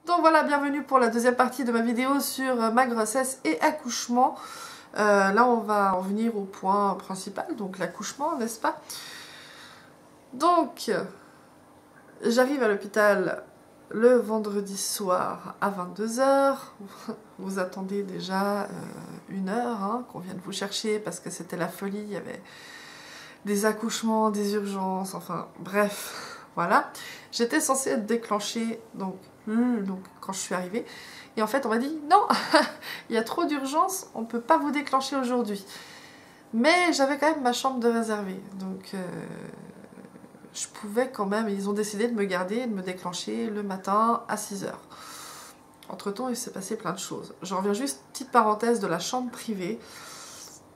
Donc voilà, bienvenue pour la deuxième partie de ma vidéo sur ma grossesse et accouchement. Là, on va en venir au point principal, donc l'accouchement, n'est-ce pas? Donc, j'arrive à l'hôpital le vendredi soir à 22 h. Vous attendez déjà 1 heure hein, qu'on vienne vous chercher parce que c'était la folie. Il y avait des accouchements, des urgences, enfin bref, voilà. J'étais censée être déclenchée donc quand je suis arrivée. Et en fait, on m'a dit non, il y a trop d'urgences, on ne peut pas vous déclencher aujourd'hui. Mais j'avais quand même ma chambre de réservée. Donc, je pouvais quand même. Ils ont décidé de me garder et de me déclencher le matin à 6 h. Entre-temps, il s'est passé plein de choses. Je reviens juste, petite parenthèse de la chambre privée.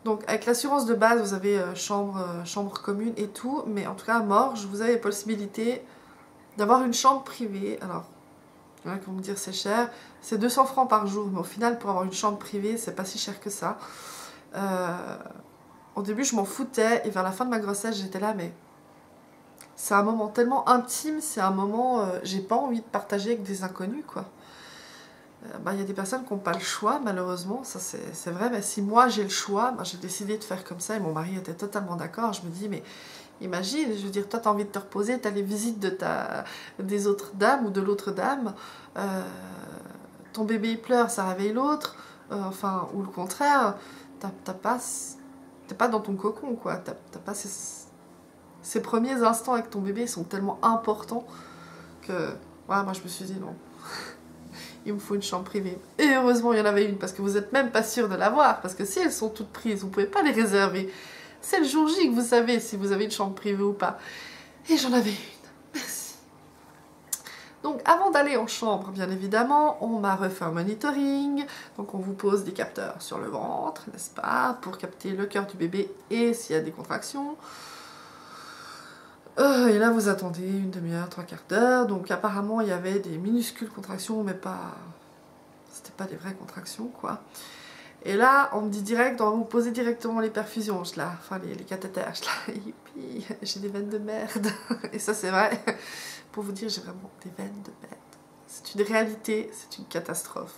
Donc, avec l'assurance de base, vous avez chambre commune et tout. Mais en tout cas, à Morges, vous avez la possibilité d'avoir une chambre privée. Alors, il y en a qui vont me dire c'est cher, c'est 200 francs par jour, mais au final pour avoir une chambre privée c'est pas si cher que ça. Au début je m'en foutais et vers la fin de ma grossesse j'étais là mais c'est un moment tellement intime, c'est un moment j'ai pas envie de partager avec des inconnus quoi. Il y a des personnes qui n'ont pas le choix malheureusement, ça c'est vrai, mais si moi j'ai le choix, j'ai décidé de faire comme ça et mon mari était totalement d'accord. Je me dis mais imagine, je veux dire, toi, tu as envie de te reposer, tu as les visites des autres dames ou de l'autre dame, ton bébé il pleure, ça réveille l'autre, enfin, ou le contraire, t'es pas dans ton cocon, quoi. T'as pas ces premiers instants avec ton bébé sont tellement importants que, voilà, moi je me suis dit non, il me faut une chambre privée. Et heureusement, il y en avait une, parce que vous n'êtes même pas sûr de l'avoir, parce que si elles sont toutes prises, vous ne pouvez pas les réserver. C'est le jour J que vous savez si vous avez une chambre privée ou pas. Et j'en avais une. Merci. Donc avant d'aller en chambre, bien évidemment, on m'a refait un monitoring. Donc on vous pose des capteurs sur le ventre, n'est-ce pas, pour capter le cœur du bébé et s'il y a des contractions. Et là vous attendez une demi-heure, 3/4 d'heure. Donc apparemment il y avait des minuscules contractions, mais pas... C'était pas des vraies contractions, quoi. Et là, on me dit direct, on va vous poser directement les perfusions, enfin les cathéters, youpi, j'ai des veines de merde. Et ça c'est vrai, pour vous dire, j'ai vraiment des veines de merde. C'est une réalité, c'est une catastrophe.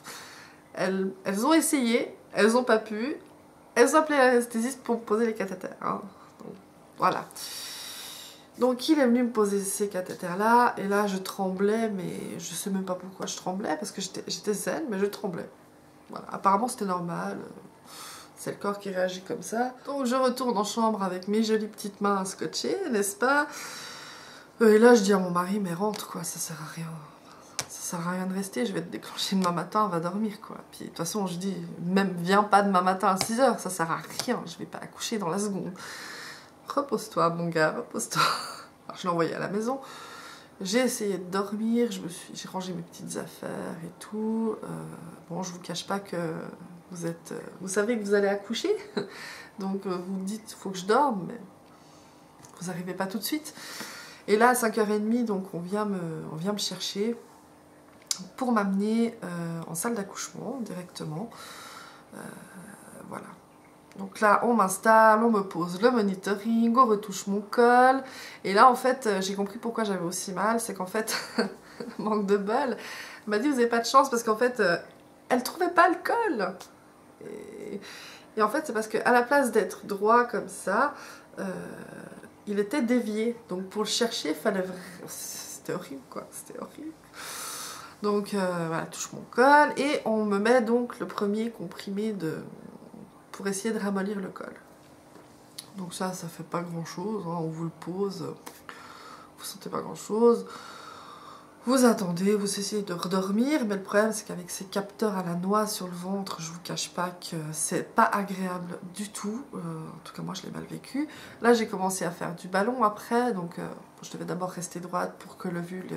Elles ont essayé, elles n'ont pas pu, elles ont appelé l'anesthésiste pour me poser les cathéters. Hein. Donc, voilà. Donc il est venu me poser ces cathéters-là, et là je tremblais, mais je sais même pas pourquoi je tremblais, parce que j'étais zen, mais je tremblais. Voilà. Apparemment c'était normal, c'est le corps qui réagit comme ça. Donc je retourne en chambre avec mes jolies petites mains scotchées, n'est-ce pas? Et là je dis à mon mari, mais rentre quoi, ça sert à rien. Ça sert à rien de rester, je vais te déclencher demain matin, on va dormir quoi. Puis de toute façon je dis, même viens pas demain matin à 6 h, ça sert à rien, je vais pas accoucher dans la seconde. Repose-toi mon gars, repose-toi. Alors je l'ai envoyé à la maison. J'ai essayé de dormir, j'ai rangé mes petites affaires et tout. Bon, je vous cache pas que vous savez que vous allez accoucher, donc vous me dites il faut que je dorme, mais vous n'arrivez pas tout de suite. Et là à 5 h 30, donc on vient me chercher pour m'amener en salle d'accouchement directement. Voilà. Donc là, on m'installe, on me pose le monitoring, on retouche mon col. Et là, en fait, j'ai compris pourquoi j'avais aussi mal. C'est qu'en fait, manque de bol, elle m'a dit, vous n'avez pas de chance parce qu'en fait, elle ne trouvait pas le col. Et en fait, c'est parce qu'à la place d'être droit comme ça, il était dévié. Donc pour le chercher, il fallait... C'était horrible, quoi. C'était horrible. Donc voilà, touche mon col. Et on me met donc le premier comprimé pour essayer de ramollir le col. Donc ça fait pas grand chose, hein. On vous le pose, vous sentez pas grand chose, vous attendez, vous essayez de redormir, mais le problème c'est qu'avec ces capteurs à la noix sur le ventre, je vous cache pas que c'est pas agréable du tout, en tout cas moi je l'ai mal vécu. Là j'ai commencé à faire du ballon après, donc je devais d'abord rester droite pour que l'ovule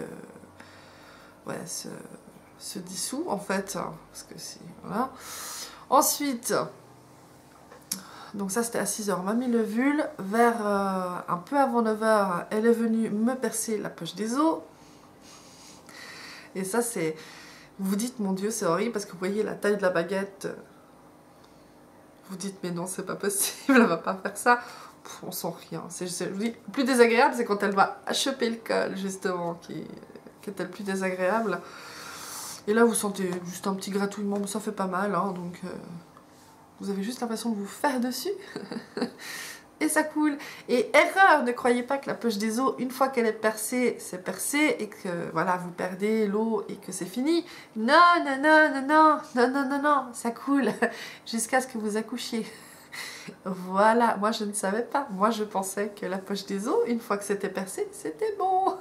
se dissout en fait, hein, parce que c'est... voilà. Ensuite... Donc ça c'était à 6 h, on m'a mis l'ovule, vers un peu avant 9 h, elle est venue me percer la poche des os. Et ça c'est, vous vous dites mon Dieu c'est horrible parce que vous voyez la taille de la baguette, vous dites mais non c'est pas possible, elle va pas faire ça. Pff, on sent rien, je vous dis, le plus désagréable c'est quand elle va choper le col justement, qui est le plus désagréable. Et là, vous sentez juste un petit gratouillement, mais ça fait pas mal, hein, donc vous avez juste l'impression de vous faire dessus. Et ça coule. Et erreur, ne croyez pas que la poche des os, une fois qu'elle est percée, c'est percé et que voilà, vous perdez l'eau et que c'est fini. Non, non, non, non, non, non, non, non, non, ça coule jusqu'à ce que vous accouchiez. Voilà, moi je ne savais pas. Moi je pensais que la poche des os, une fois que c'était percé, c'était bon.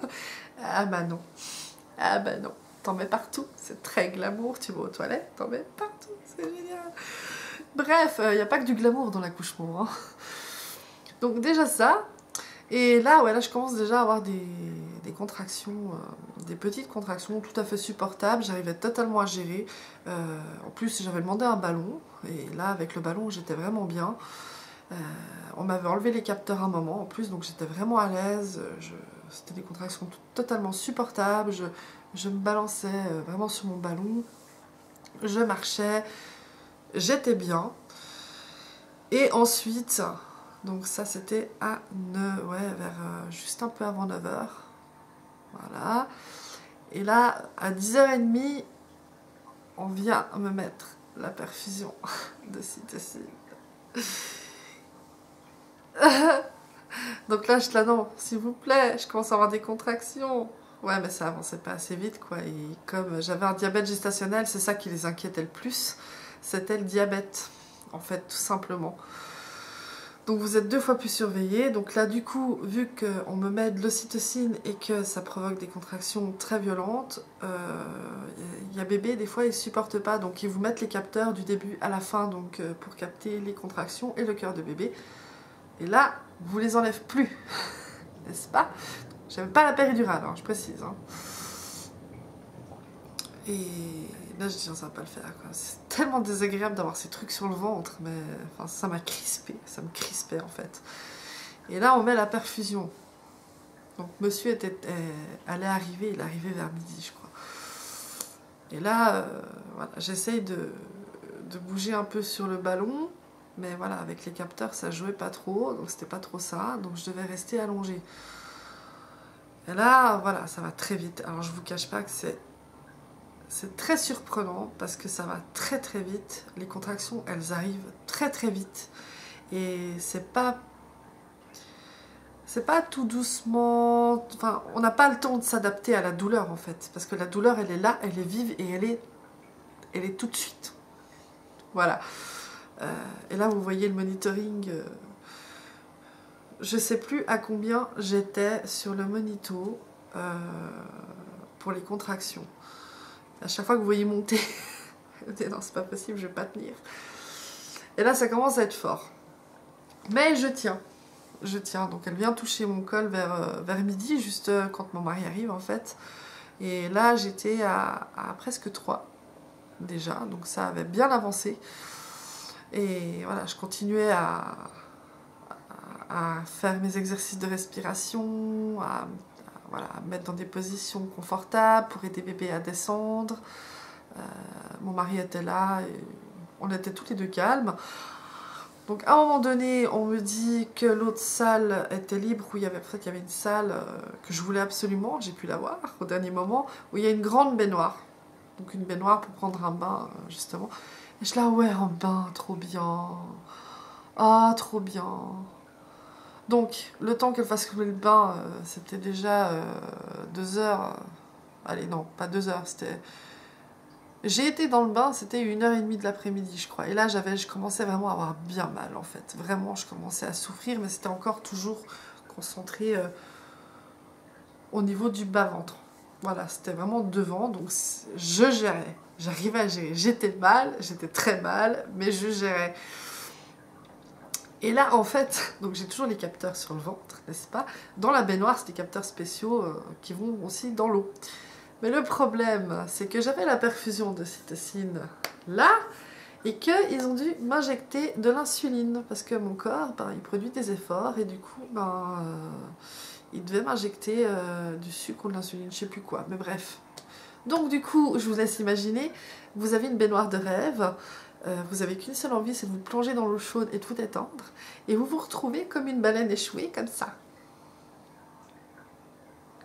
Ah bah non. Ah bah non. T'en mets partout. C'est très glamour. Tu vas aux toilettes, t'en mets partout. C'est génial. Bref, il n'y a pas que du glamour dans l'accouchement, hein. Donc déjà ça, et là, ouais, là je commence déjà à avoir des contractions, des petites contractions tout à fait supportables, j'arrivais totalement à gérer. En plus j'avais demandé un ballon, et là avec le ballon j'étais vraiment bien. On m'avait enlevé les capteurs un moment en plus, donc j'étais vraiment à l'aise, c'était des contractions totalement supportables, je me balançais vraiment sur mon ballon, je marchais, j'étais bien. Et ensuite... Donc ça c'était à 9, ouais, vers juste un peu avant 9h. Voilà. Et là, à 10h30, on vient me mettre la perfusion de cytosine. Donc là, je te la non, s'il vous plaît, je commence à avoir des contractions. Ouais, mais ça avançait pas assez vite, quoi. Et comme j'avais un diabète gestationnel, c'est ça qui les inquiétait le plus. C'était le diabète, en fait, tout simplement. Donc vous êtes 2 fois plus surveillé. Donc là du coup, vu qu'on me met de l'ocytocine et que ça provoque des contractions très violentes, y a bébé, des fois il ne supporte pas. Donc ils vous mettent les capteurs du début à la fin donc, pour capter les contractions et le cœur de bébé. Et là, vous les enlèvez plus, n'est-ce pas? J'avais pas la péridurale, hein, je précise. Hein. Et là, je dis, ça va pas le faire. C'est tellement désagréable d'avoir ces trucs sur le ventre, mais enfin, ça m'a crispé, ça me crispait en fait. Et là, on met la perfusion. Donc, monsieur allait arriver, il arrivait vers midi, je crois. Et là, voilà, j'essaye de bouger un peu sur le ballon, mais voilà, avec les capteurs, ça jouait pas trop, donc c'était pas trop ça, donc je devais rester allongée. Et là, voilà, ça va très vite. Alors, je vous cache pas que c'est très surprenant parce que ça va très très vite. Les contractions, elles arrivent très très vite. Et c'est pas tout doucement. Enfin, on n'a pas le temps de s'adapter à la douleur en fait. Parce que la douleur, elle est là, elle est vive et elle est tout de suite. Voilà. Et là, vous voyez le monitoring. Je sais plus à combien j'étais sur le monito pour les contractions. À chaque fois que vous voyez monter, non, c'est pas possible, je vais pas tenir. Et là, ça commence à être fort. Mais je tiens. Je tiens. Donc, elle vient toucher mon col vers midi, juste quand mon mari arrive, en fait. Et là, j'étais à presque 3, déjà. Donc, ça avait bien avancé. Et voilà, je continuais à faire mes exercices de respiration, voilà, à me mettre dans des positions confortables pour aider bébé à descendre. Mon mari était là, et on était tous les deux calmes. Donc à un moment donné, on me dit que l'autre salle était libre, où il y avait une salle que je voulais absolument, j'ai pu la voir au dernier moment, où il y a une grande baignoire. Donc une baignoire pour prendre un bain, justement. Et je suis là, ouais, un bain, trop bien. Ah, trop bien. Donc, le temps qu'elle fasse couler le bain, c'était déjà 2 heures. Allez, non, pas 2 heures, c'était... J'ai été dans le bain, c'était 1h30 de l'après-midi, je crois. Et là, je commençais vraiment à avoir bien mal, en fait. Vraiment, je commençais à souffrir, mais c'était encore toujours concentré au niveau du bas-ventre. Voilà, c'était vraiment devant, donc je gérais. J'arrivais à gérer. J'étais mal, j'étais très mal, mais je gérais. Et là, en fait, donc j'ai toujours les capteurs sur le ventre, n'est-ce pas? Dans la baignoire, c'est des capteurs spéciaux qui vont aussi dans l'eau. Mais le problème, c'est que j'avais la perfusion de cytosine là, et qu'ils ont dû m'injecter de l'insuline, parce que mon corps, il produit des efforts, et du coup, il devait m'injecter du sucre ou de l'insuline, je sais plus quoi, mais bref. Donc du coup, je vous laisse imaginer, vous avez une baignoire de rêve, vous avez qu'une seule envie, c'est de vous plonger dans l'eau chaude et de vous détendre, et vous vous retrouvez comme une baleine échouée, comme ça.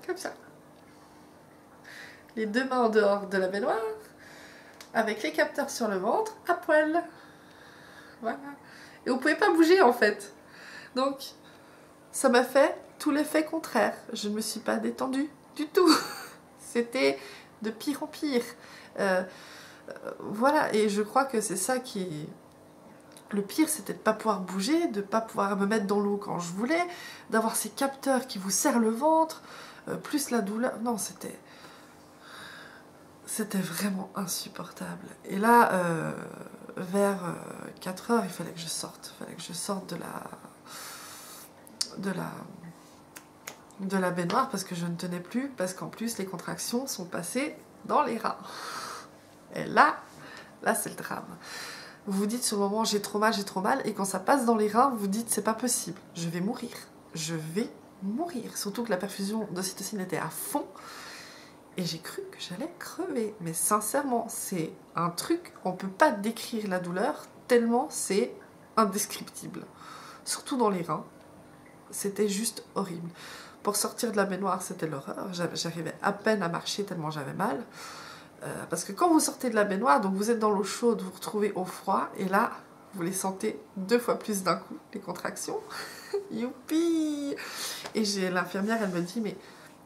Comme ça. les deux mains en dehors de la baignoire, avec les capteurs sur le ventre, à poil. Voilà. Et vous pouvez pas bouger en fait. Donc, ça m'a fait tout l'effet contraire. Je ne me suis pas détendue du tout. C'était de pire en pire. Voilà, et je crois que c'est ça qui est... Le pire, c'était de ne pas pouvoir bouger, de ne pas pouvoir me mettre dans l'eau quand je voulais, d'avoir ces capteurs qui vous serrent le ventre, plus la douleur. Non, c'était vraiment insupportable. Et là, vers 4 heures, il fallait que je sorte. Il fallait que je sorte de la baignoire parce que je ne tenais plus, parce qu'en plus, les contractions sont passées dans les reins. Et là c'est le drame. Vous vous dites sur le moment, j'ai trop mal, et quand ça passe dans les reins, vous vous dites, c'est pas possible, je vais mourir. Je vais mourir. Surtout que la perfusion d'ocytocine était à fond. Et j'ai cru que j'allais crever. Mais sincèrement, c'est un truc, on peut pas décrire la douleur, tellement c'est indescriptible. Surtout dans les reins. C'était juste horrible. Pour sortir de la baignoire, c'était l'horreur. J'arrivais à peine à marcher tellement j'avais mal. Parce que quand vous sortez de la baignoire, donc vous êtes dans l'eau chaude, vous vous retrouvez au froid, et là, vous les sentez 2 fois plus d'un coup, les contractions. Youpi! Et j'ai l'infirmière, elle me dit, mais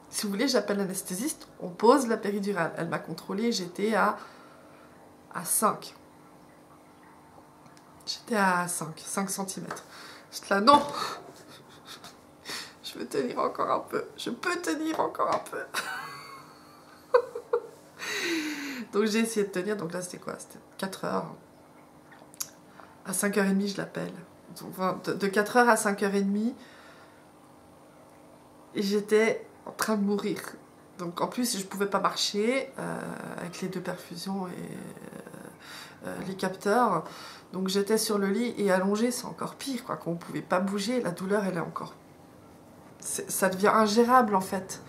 si vous voulez, j'appelle l'anesthésiste, on pose la péridurale. Elle m'a contrôlée, j'étais à 5. J'étais à 5 cm. J'étais là, non! Je veux tenir encore un peu. Je peux tenir encore un peu. Donc j'ai essayé de tenir, donc là c'était quoi? C'était 4 heures. À 5h30 je l'appelle. De 4 heures à 5h30, j'étais en train de mourir. Donc en plus je ne pouvais pas marcher avec les 2 perfusions et les capteurs. Donc j'étais sur le lit et allongée, c'est encore pire quoi. Quand on ne pouvait pas bouger, la douleur elle est encore... Ça devient ingérable en fait.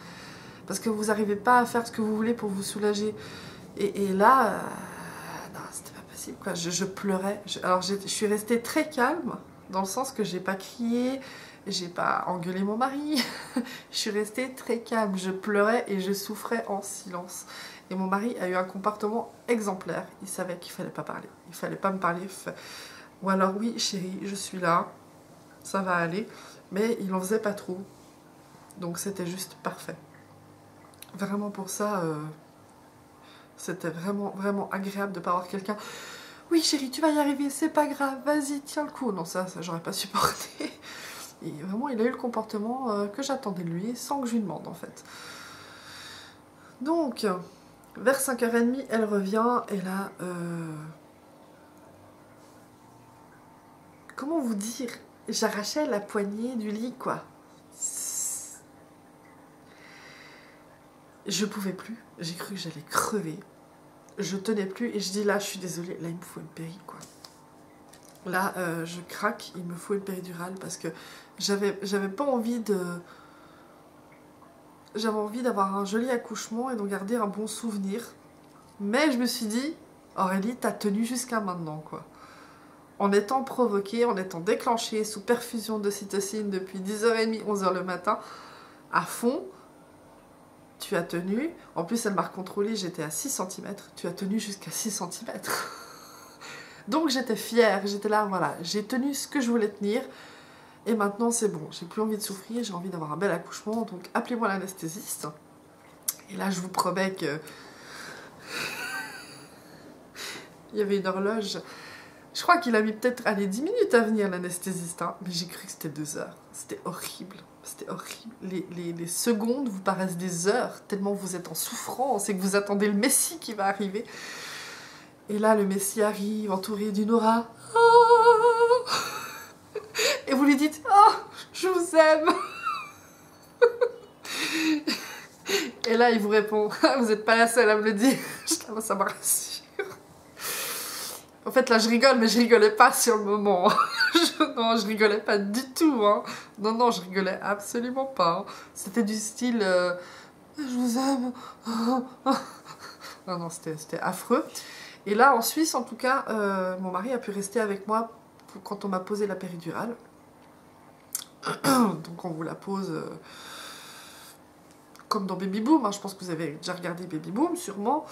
Parce que vous n'arrivez pas à faire ce que vous voulez pour vous soulager. Et là, non, c'était pas possible quoi. Je pleurais. Alors je suis restée très calme, dans le sens que j'ai pas crié, j'ai pas engueulé mon mari. Je suis restée très calme. Je pleurais et je souffrais en silence. Et mon mari a eu un comportement exemplaire. Il savait qu'il fallait pas parler. Il fallait pas me parler. Ou alors oui, chérie, je suis là, ça va aller. Mais il en faisait pas trop. Donc c'était juste parfait. Vraiment pour ça... C'était vraiment, vraiment agréable de ne pas avoir quelqu'un. Oui, chérie, tu vas y arriver, c'est pas grave, vas-y, tiens le coup. Non, ça j'aurais pas supporté. Et vraiment, il a eu le comportement que j'attendais de lui, sans que je lui demande, en fait. Donc, vers 5h30, elle revient, et là... Comment vous dire? J'arrachais la poignée du lit, quoi. Je pouvais plus, j'ai cru que j'allais crever. Je tenais plus et je dis là, je suis désolée, là il me faut une péri quoi. Là je craque, il me faut une péridurale parce que j'avais pas envie de... J'avais envie d'avoir un joli accouchement et d'en garder un bon souvenir. Mais je me suis dit, Aurélie, t'as tenu jusqu'à maintenant quoi. En étant provoquée, en étant déclenchée sous perfusion d'ocytocine depuis 10h30, 11h le matin, à fond, tu as tenu, en plus elle m'a contrôlé, j'étais à 6 cm, tu as tenu jusqu'à 6 cm. Donc j'étais fière, j'étais là, voilà, j'ai tenu ce que je voulais tenir, et maintenant c'est bon, j'ai plus envie de souffrir, j'ai envie d'avoir un bel accouchement, donc appelez-moi l'anesthésiste. Et là je vous promets que... Il y avait une horloge, je crois qu'il a mis peut-être, allez, 10 minutes à venir l'anesthésiste, hein, mais j'ai cru que c'était 2 heures, c'était horrible. C'était horrible. Les secondes vous paraissent des heures, tellement vous êtes en souffrance et que vous attendez le Messie qui va arriver. Et là, le Messie arrive, entouré d'une aura. Oh, et vous lui dites, oh, je vous aime. Et là, il vous répond, vous n'êtes pas la seule à me le dire. Ça me rassure. En fait, là, je rigole, mais je rigolais pas sur le moment. Non, je rigolais pas du tout. Hein. Non, je rigolais absolument pas. Hein. C'était du style je vous aime. Non, c'était affreux. Et là, en Suisse, en tout cas, mon mari a pu rester avec moi quand on m'a posé la péridurale. Donc, on vous la pose comme dans Baby Boom, hein, je pense que vous avez déjà regardé Baby Boom, sûrement.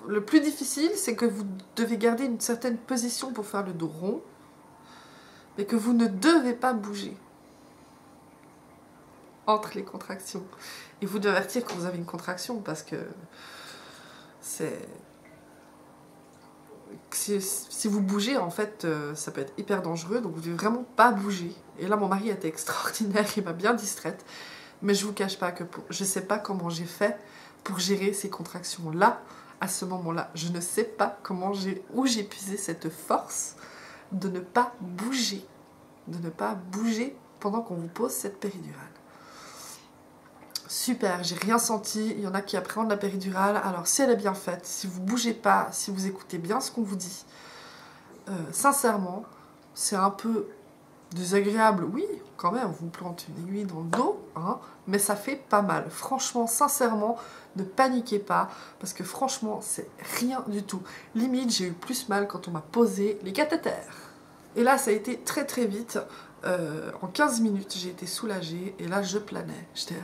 Le plus difficile, c'est que vous devez garder une certaine position pour faire le dos rond, mais que vous ne devez pas bouger entre les contractions. Et vous devez avertir quand vous avez une contraction, parce que c'est... Si vous bougez, en fait, ça peut être hyper dangereux, donc vous devez vraiment pas bouger. Et là, mon mari était extraordinaire, il m'a bien distraite, mais je vous cache pas que je sais pas comment j'ai fait pour gérer ces contractions-là, à ce moment-là. Je ne sais pas où j'ai puisé cette force de ne pas bouger, pendant qu'on vous pose cette péridurale. Super, j'ai rien senti. Il y en a qui appréhendent la péridurale. Alors si elle est bien faite, si vous bougez pas, si vous écoutez bien ce qu'on vous dit, sincèrement, c'est un peu désagréable, oui, quand même, on vous plante une aiguille dans le dos, hein, mais ça fait pas mal. Franchement, sincèrement, ne paniquez pas, parce que franchement, c'est rien du tout. Limite, j'ai eu plus mal quand on m'a posé les cathéters. Et là, ça a été très très vite. En 15 minutes, j'ai été soulagée, et là, je planais. J'étais...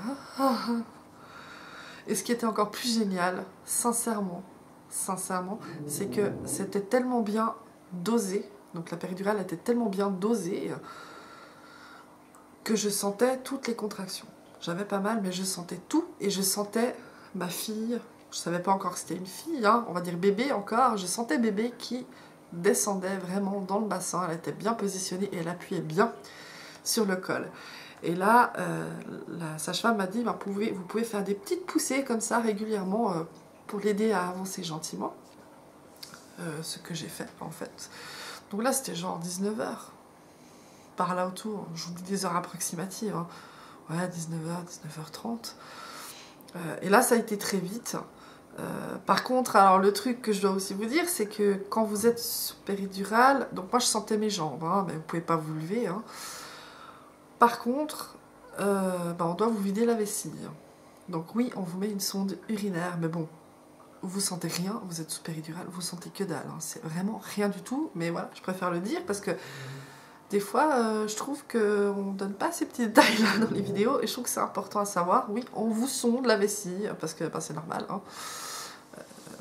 Et ce qui était encore plus génial, sincèrement, c'est que c'était tellement bien dosé, donc la péridurale était tellement bien dosée, que je sentais toutes les contractions. J'avais pas mal, mais je sentais tout, et je sentais ma fille, je savais pas encore que c'était une fille, hein, on va dire bébé encore, je sentais bébé qui descendait vraiment dans le bassin, elle était bien positionnée, et elle appuyait bien sur le col. Et là, la sage-femme m'a dit, vous pouvez faire des petites poussées comme ça régulièrement pour l'aider à avancer gentiment. Ce que j'ai fait en fait. Donc là, c'était genre 19h. Par là autour, je vous dis des heures approximatives. Hein. Ouais, 19h, 19h30. Et là, ça a été très vite. Par contre, alors le truc que je dois aussi vous dire, c'est que quand vous êtes sous péridurale, donc moi je sentais mes jambes, hein, mais vous pouvez pas vous lever. Hein. Par contre, on doit vous vider la vessie. Donc oui, on vous met une sonde urinaire, mais bon, vous sentez rien, vous êtes sous péridurale, vous sentez que dalle. Hein. C'est vraiment rien du tout, mais voilà, je préfère le dire parce que des fois, je trouve qu'on ne donne pas ces petits détails-là dans les vidéos et je trouve que c'est important à savoir. Oui, on vous sonde la vessie, parce que c'est normal. Hein.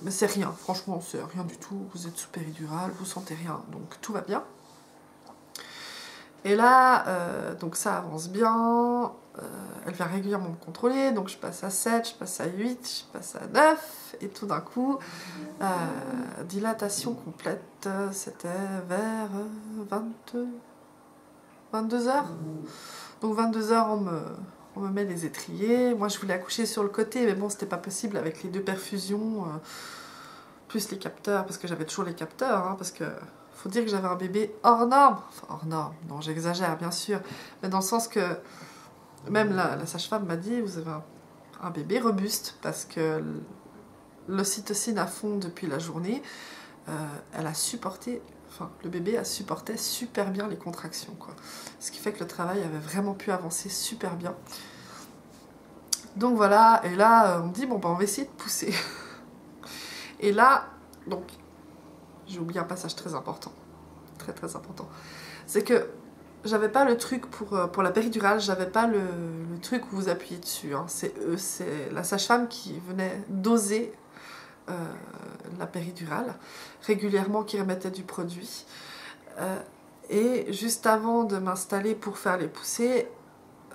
Mais c'est rien, franchement, c'est rien du tout. Vous êtes sous péridurale, vous sentez rien, donc tout va bien. Et là, donc ça avance bien, elle vient régulièrement me contrôler, donc je passe à 7, je passe à 8, je passe à 9, et tout d'un coup, dilatation complète, c'était vers 22h. Donc 22h, on me met les étriers, moi je voulais accoucher sur le côté, mais bon, c'était pas possible avec les 2 perfusions, plus les capteurs, parce que j'avais toujours les capteurs, hein, parce que... faut dire que j'avais un bébé hors norme. Enfin, hors norme, non, j'exagère, bien sûr. Mais dans le sens que, même la sage-femme m'a dit, vous avez un bébé robuste, parce que l'ocytocine à fond depuis la journée, elle a supporté, enfin, le bébé a supporté super bien les contractions, quoi. Ce qui fait que le travail avait vraiment pu avancer super bien. Donc voilà, et là, on me dit, bon, on va essayer de pousser. Et là, donc... j'ai oublié un passage très important, très très important. C'est que j'avais pas le truc pour la péridurale, j'avais pas le truc où vous appuyez dessus. Hein. C'est la sage-femme qui venait doser la péridurale régulièrement, qui remettait du produit. Et juste avant de m'installer pour faire les poussées,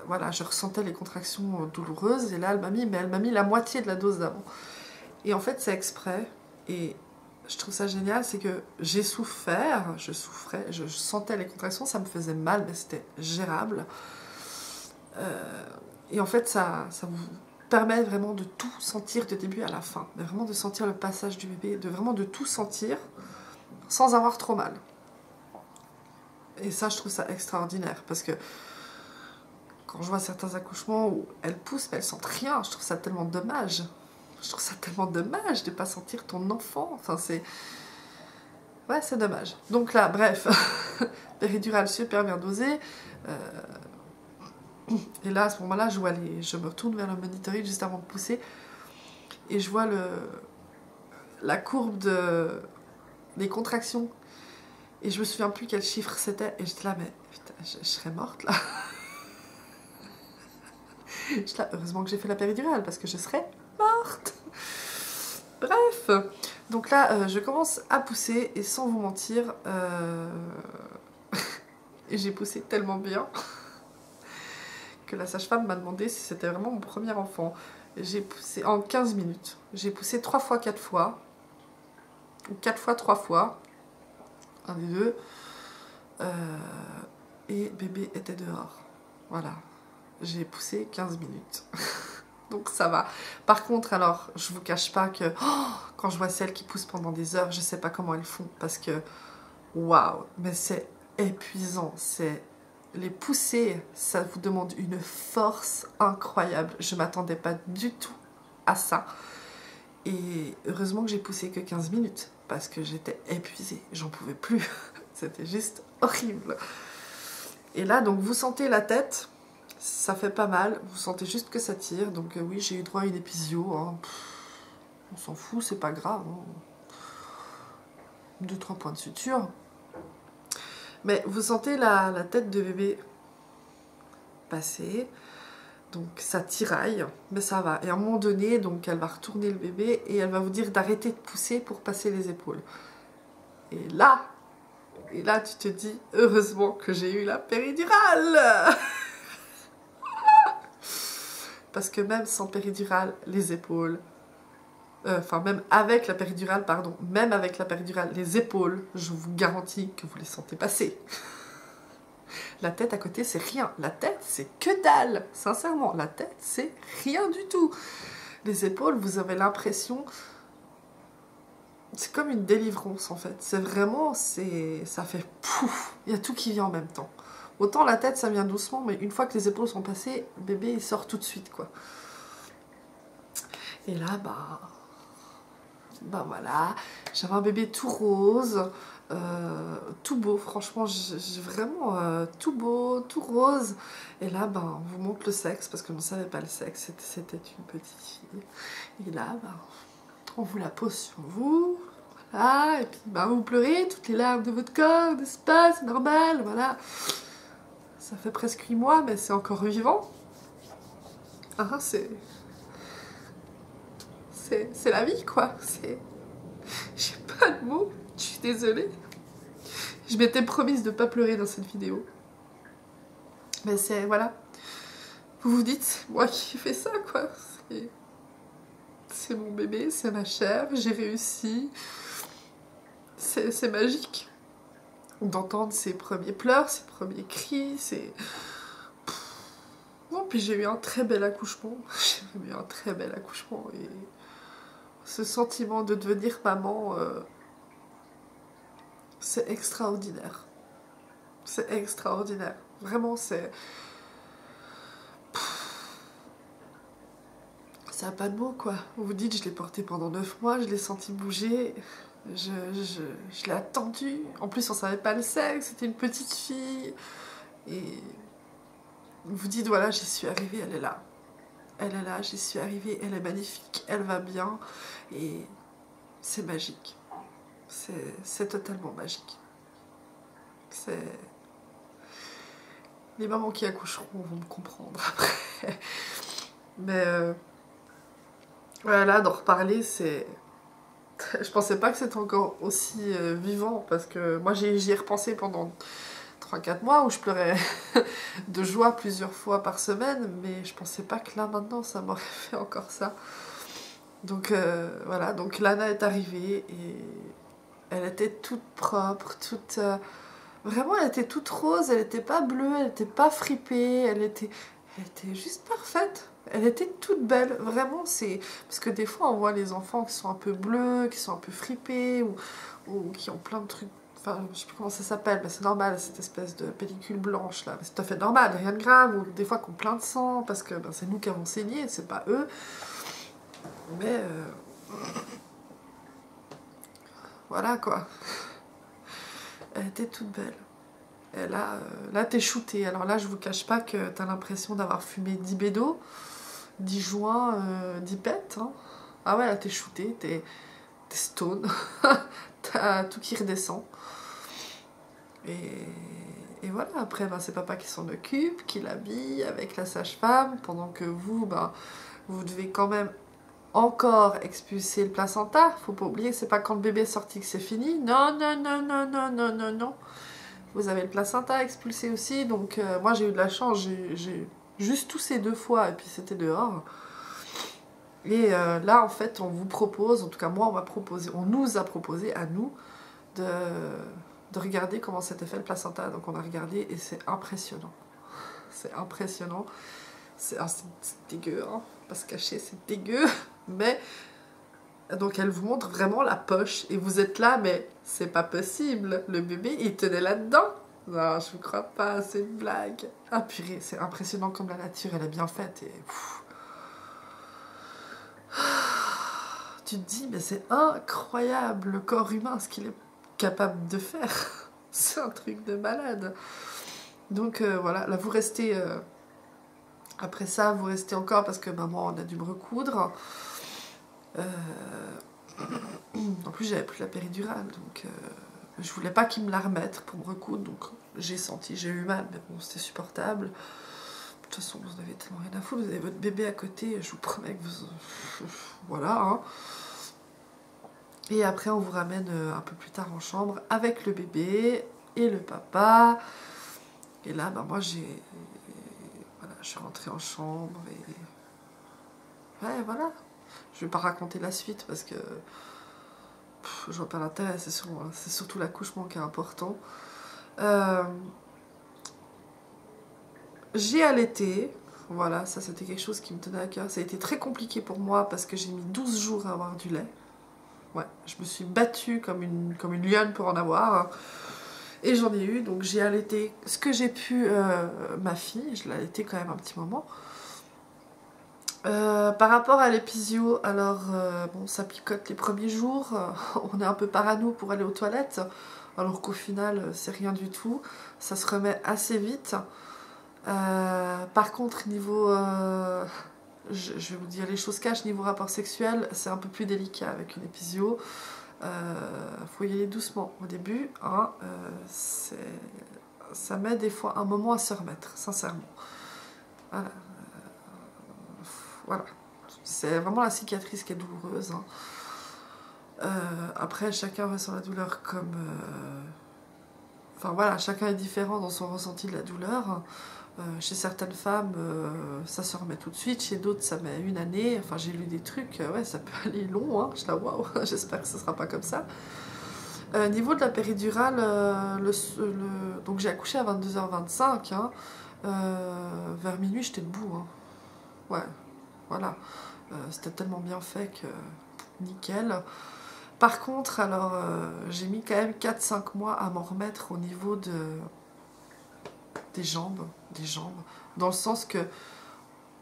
voilà, je ressentais les contractions douloureuses. Et là, elle m'a mis la moitié de la dose d'avant. Et en fait, c'est exprès. Et je trouve ça génial, c'est que j'ai souffert, je sentais les contractions, ça me faisait mal, mais c'était gérable. Et en fait, ça vous permet vraiment de tout sentir de début à la fin, mais vraiment de sentir le passage du bébé, vraiment de tout sentir sans avoir trop mal. Et ça, je trouve ça extraordinaire, parce que quand je vois certains accouchements où elles poussent, mais elles sentent rien, je trouve ça tellement dommage. Je trouve ça tellement dommage de ne pas sentir ton enfant. Enfin, c'est... ouais, c'est dommage. Donc là, bref, péridurale super bien dosée. Et là, à ce moment-là, je me retourne vers le monitoring juste avant de pousser. Et je vois la courbe des contractions. Et je me souviens plus quel chiffre c'était. Et j'étais là, mais putain, je serais morte là. Heureusement que j'ai fait la péridurale parce que je serais morte. Bref, donc là je commence à pousser et sans vous mentir, et j'ai poussé tellement bien que la sage-femme m'a demandé si c'était vraiment mon premier enfant. J'ai poussé en 15 minutes. J'ai poussé 3 fois 4 fois, ou 4 fois 3 fois, un des deux, et bébé était dehors. Voilà, j'ai poussé 15 minutes. Donc ça va. Par contre, alors, je vous cache pas que quand je vois celles qui poussent pendant des heures, je sais pas comment elles font parce que waouh, mais c'est épuisant. C'est les pousser, ça vous demande une force incroyable. Je m'attendais pas du tout à ça. Et heureusement que j'ai poussé que 15 minutes parce que j'étais épuisée, j'en pouvais plus. C'était juste horrible. Et là, donc vous sentez la tête. Ça fait pas mal, vous sentez juste que ça tire, donc oui, j'ai eu droit à une épisio, hein. On s'en fout, c'est pas grave, hein. 2-3 points de suture. Mais vous sentez la tête de bébé passer, donc ça tiraille, mais ça va. Et à un moment donné, donc elle va retourner le bébé et elle va vous dire d'arrêter de pousser pour passer les épaules. Et là tu te dis, heureusement que j'ai eu la péridurale. Parce que même sans péridurale, les épaules, enfin même avec la péridurale, pardon, même avec la péridurale, les épaules, je vous garantis que vous les sentez passer. La tête à côté, c'est rien. La tête, c'est que dalle. Sincèrement, la tête, c'est rien du tout. Les épaules, vous avez l'impression... C'est comme une délivrance, en fait. C'est vraiment... ça fait pouf. Il y a tout qui vient en même temps. Autant la tête, ça vient doucement, mais une fois que les épaules sont passées, le bébé, il sort tout de suite, quoi. Et là, bah voilà, j'avais un bébé tout rose, tout beau, franchement, j'ai vraiment tout beau, tout rose. Et là, on vous montre le sexe, parce que je ne savais pas le sexe, c'était une petite fille. Et là, on vous la pose sur vous, voilà, et puis vous pleurez toutes les larmes de votre corps, n'est-ce pas, c'est normal, voilà. Ça fait presque 8 mois, mais c'est encore vivant. Ah, c'est la vie, quoi. J'ai pas de mots, je suis désolée. Je m'étais promise de pas pleurer dans cette vidéo. Mais voilà. Vous vous dites, c'est moi qui fais ça, quoi. C'est mon bébé, c'est ma chair, j'ai réussi. C'est magique. D'entendre ses premiers pleurs, ses premiers cris, Bon, puis j'ai eu un très bel accouchement. J'ai eu un très bel accouchement et ce sentiment de devenir maman, c'est extraordinaire. C'est extraordinaire. Vraiment, c'est... Ça n'a pas de mots, quoi. Vous vous dites, je l'ai porté pendant 9 mois, je l'ai senti bouger, je l'ai attendu. En plus, on savait pas le sexe, c'était une petite fille. Et vous vous dites, voilà, j'y suis arrivée, elle est là. Elle est là, j'y suis arrivée, elle est magnifique, elle va bien. Et c'est magique. C'est totalement magique. Les mamans qui accoucheront vont me comprendre après. Mais voilà, d'en reparler, c'est... Je pensais pas que c'était encore aussi vivant, parce que moi j'y ai repensé pendant 3-4 mois où je pleurais de joie plusieurs fois par semaine, mais je pensais pas que là maintenant ça m'aurait fait encore ça. Donc voilà, donc Lana est arrivée et elle était toute propre, toute... Vraiment, elle était toute rose, elle était pas bleue, elle était pas fripée, elle était juste parfaite. Elle était toute belle, vraiment, c'est... Parce que des fois, on voit les enfants qui sont un peu bleus, qui sont un peu fripés, ou qui ont plein de trucs... Enfin, je sais plus comment ça s'appelle, mais c'est normal, cette espèce de pellicule blanche, là. C'est tout à fait normal, rien de grave, ou des fois qui ont plein de sang, parce que c'est nous qui avons saigné, c'est pas eux. Mais... Voilà, quoi. Elle était toute belle. Et là t'es shooté. Alors là, je vous cache pas que t'as l'impression d'avoir fumé 10 bédos, 10 joints, 10 pets. Hein. Ah ouais, là t'es shooté, t'es stone. T'as tout qui redescend. Et Et voilà, après, c'est papa qui s'en occupe, qui l'habille avec la sage-femme, pendant que vous, vous devez quand même encore expulser le placenta. Faut pas oublier, c'est pas quand le bébé est sorti que c'est fini. Non, non, non, non, non, non, non, non. Vous avez le placenta expulsé aussi, donc moi j'ai eu de la chance, j'ai juste toussé 2 fois et puis c'était dehors. Et là en fait on vous propose, en tout cas moi on nous a proposé à nous de regarder comment s'était fait le placenta. Donc on a regardé et c'est impressionnant. C'est impressionnant. C'est dégueu, hein. Pas se cacher, c'est dégueu. Mais donc elle vous montre vraiment la poche et vous êtes là, mais c'est pas possible. Le bébé il tenait là-dedans. Non, je vous crois pas, c'est une blague. Ah purée, c'est impressionnant comme la nature elle est bien faite et tu te dis mais c'est incroyable le corps humain ce qu'il est capable de faire. C'est un truc de malade. Donc voilà, là vous restez après ça vous restez encore parce que maman on a dû me recoudre. En plus j'avais plus la péridurale donc je voulais pas qu'ils me la remettent pour me recoudre, donc j'ai eu mal, mais bon c'était supportable. De toute façon vous avez tellement rien à foutre, vous avez votre bébé à côté, je vous promets que vous... voilà hein. Et après on vous ramène un peu plus tard en chambre avec le bébé et le papa. Et là moi voilà, je suis rentrée en chambre et... ouais voilà. Je vais pas raconter la suite parce que je vois pas l'intérêt, c'est surtout l'accouchement qui est important. J'ai allaité, voilà, ça c'était quelque chose qui me tenait à cœur. Ça a été très compliqué pour moi parce que j'ai mis 12 jours à avoir du lait. Ouais, je me suis battue comme une lionne pour en avoir. Et j'en ai eu, donc j'ai allaité ce que j'ai pu ma fille, je l'ai allaité quand même un petit moment. Par rapport à l'épisio, alors bon, ça picote les premiers jours, on est un peu parano pour aller aux toilettes, alors qu'au final c'est rien du tout, ça se remet assez vite. Par contre niveau, je vais vous dire les choses caches, niveau rapport sexuel, c'est un peu plus délicat avec une épisio. Faut y aller doucement au début, hein, ça met des fois un moment à se remettre, sincèrement. Voilà. Voilà, c'est vraiment la cicatrice qui est douloureuse. Hein. Après, chacun ressent la douleur comme... Enfin voilà, chacun est différent dans son ressenti de la douleur. Chez certaines femmes, ça se remet tout de suite. Chez d'autres, ça met 1 année. Enfin, j'ai lu des trucs, ouais, ça peut aller long. Hein. Je la waouh, j'espère que ce ne sera pas comme ça. Niveau de la péridurale, donc j'ai accouché à 22h25. Hein. Vers minuit, j'étais debout. Hein. Ouais. Voilà, c'était tellement bien fait que nickel. Par contre, alors, j'ai mis quand même 4-5 mois à m'en remettre au niveau des jambes, dans le sens que,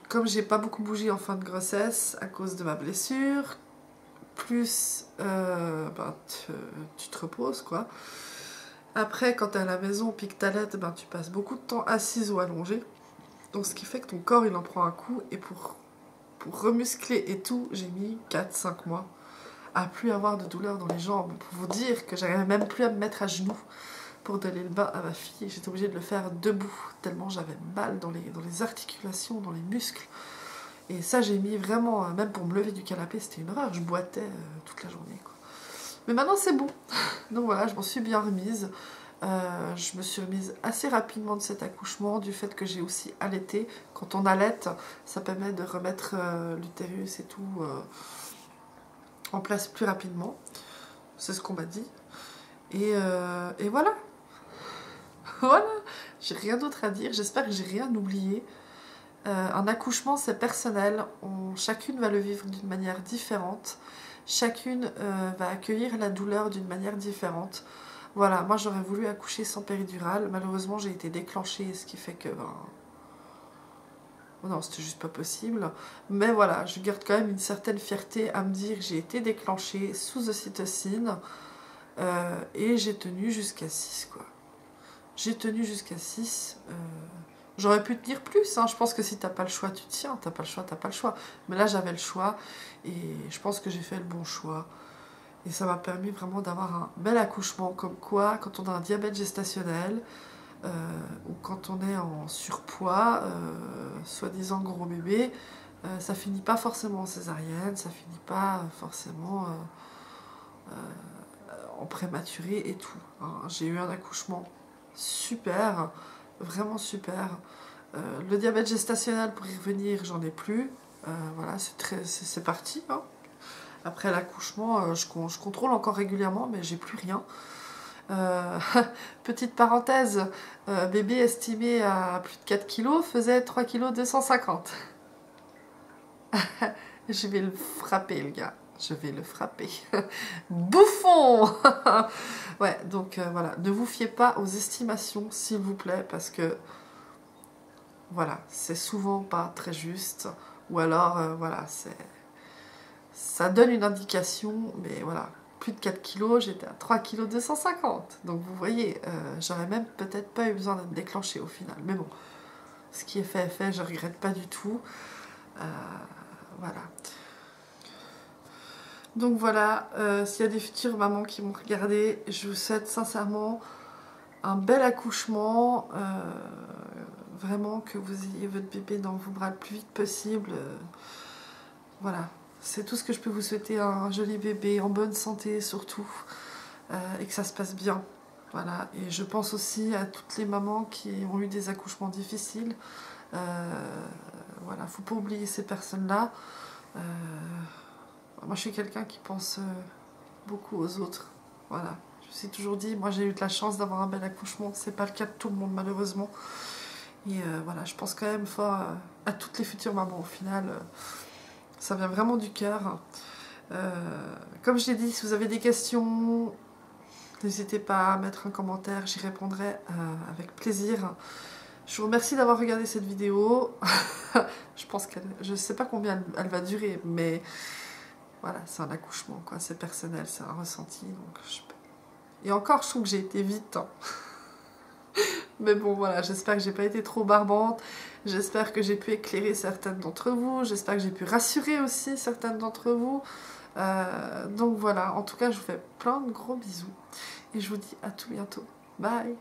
comme j'ai pas beaucoup bougé en fin de grossesse à cause de ma blessure, plus tu te reposes, quoi. Après, quand t'es à la maison puis que t'allaites, tu passes beaucoup de temps assise ou allongée. Donc, ce qui fait que ton corps, il en prend un coup, et pour remuscler et tout, j'ai mis 4-5 mois à plus avoir de douleur dans les jambes. Pour vous dire que j'arrivais même plus à me mettre à genoux pour donner le bain à ma fille. J'étais obligée de le faire debout, tellement j'avais mal dans les articulations, dans les muscles. Et ça, j'ai mis vraiment, même pour me lever du canapé, c'était une horreur. Je boitais toute la journée, quoi. Mais maintenant, c'est bon. Donc voilà, je m'en suis bien remise. Je me suis remise assez rapidement de cet accouchement, du fait que j'ai aussi allaité. Quand on allaite, ça permet de remettre l'utérus et tout en place plus rapidement. C'est ce qu'on m'a dit. Et voilà. Voilà. J'ai rien d'autre à dire. J'espère que j'ai rien oublié. Un accouchement, c'est personnel. Chacune va le vivre d'une manière différente. Chacune va accueillir la douleur d'une manière différente. Voilà, moi j'aurais voulu accoucher sans péridurale. Malheureusement, j'ai été déclenchée, ce qui fait que... non, c'était juste pas possible. Mais voilà, je garde quand même une certaine fierté à me dire que j'ai été déclenchée sous ocytocine. Et j'ai tenu jusqu'à 6, quoi. J'ai tenu jusqu'à 6. J'aurais pu tenir plus, hein. Je pense que si t'as pas le choix, tu tiens. T'as pas le choix, t'as pas le choix. Mais là, j'avais le choix. Et je pense que j'ai fait le bon choix. Et ça m'a permis vraiment d'avoir un bel accouchement. Comme quoi, quand on a un diabète gestationnel, ou quand on est en surpoids, soi-disant gros bébé, ça finit pas forcément en césarienne, ça finit pas forcément en prématuré et tout. Hein. J'ai eu un accouchement super, vraiment super. Le diabète gestationnel, pour y revenir, j'en ai plus. Voilà, c'est parti. Hein. Après l'accouchement, je contrôle encore régulièrement, mais j'ai plus rien. Petite parenthèse, bébé estimé à plus de 4 kg faisait 3 kg 250. Je vais le frapper, le gars. Je vais le frapper. Bouffon. Ouais, donc voilà. Ne vous fiez pas aux estimations, s'il vous plaît, parce que voilà, c'est souvent pas très juste. Ou alors, voilà, ça donne une indication, mais voilà. Plus de 4 kilos, j'étais à 3 kg 250. Donc vous voyez, j'aurais même peut-être pas eu besoin d'être déclenchée au final. Mais bon, ce qui est fait est fait, je regrette pas du tout. Voilà. Donc voilà, s'il y a des futures mamans qui m'ont regardé, je vous souhaite sincèrement un bel accouchement. Vraiment que vous ayez votre bébé dans vos bras le plus vite possible. Voilà. C'est tout ce que je peux vous souhaiter, un joli bébé, en bonne santé surtout, et que ça se passe bien. Voilà. Et je pense aussi à toutes les mamans qui ont eu des accouchements difficiles. Voilà, faut pas oublier ces personnes-là. Moi, je suis quelqu'un qui pense beaucoup aux autres. Voilà. Je me suis toujours dit, moi j'ai eu de la chance d'avoir un bel accouchement. C'est pas le cas de tout le monde malheureusement. Et voilà, je pense quand même fort à toutes les futures mamans au final. Ça vient vraiment du cœur. Comme je l'ai dit, si vous avez des questions, n'hésitez pas à mettre un commentaire, j'y répondrai avec plaisir. Je vous remercie d'avoir regardé cette vidéo. Je ne sais pas combien elle va durer, mais voilà, c'est un accouchement, quoi. C'est personnel, c'est un ressenti. Donc Et encore, je trouve que j'ai été vite. Hein. Mais bon, voilà, j'espère que j'ai pas été trop barbante. J'espère que j'ai pu éclairer certaines d'entre vous. J'espère que j'ai pu rassurer aussi certaines d'entre vous. Donc voilà, en tout cas, je vous fais plein de gros bisous. Et je vous dis à tout bientôt. Bye!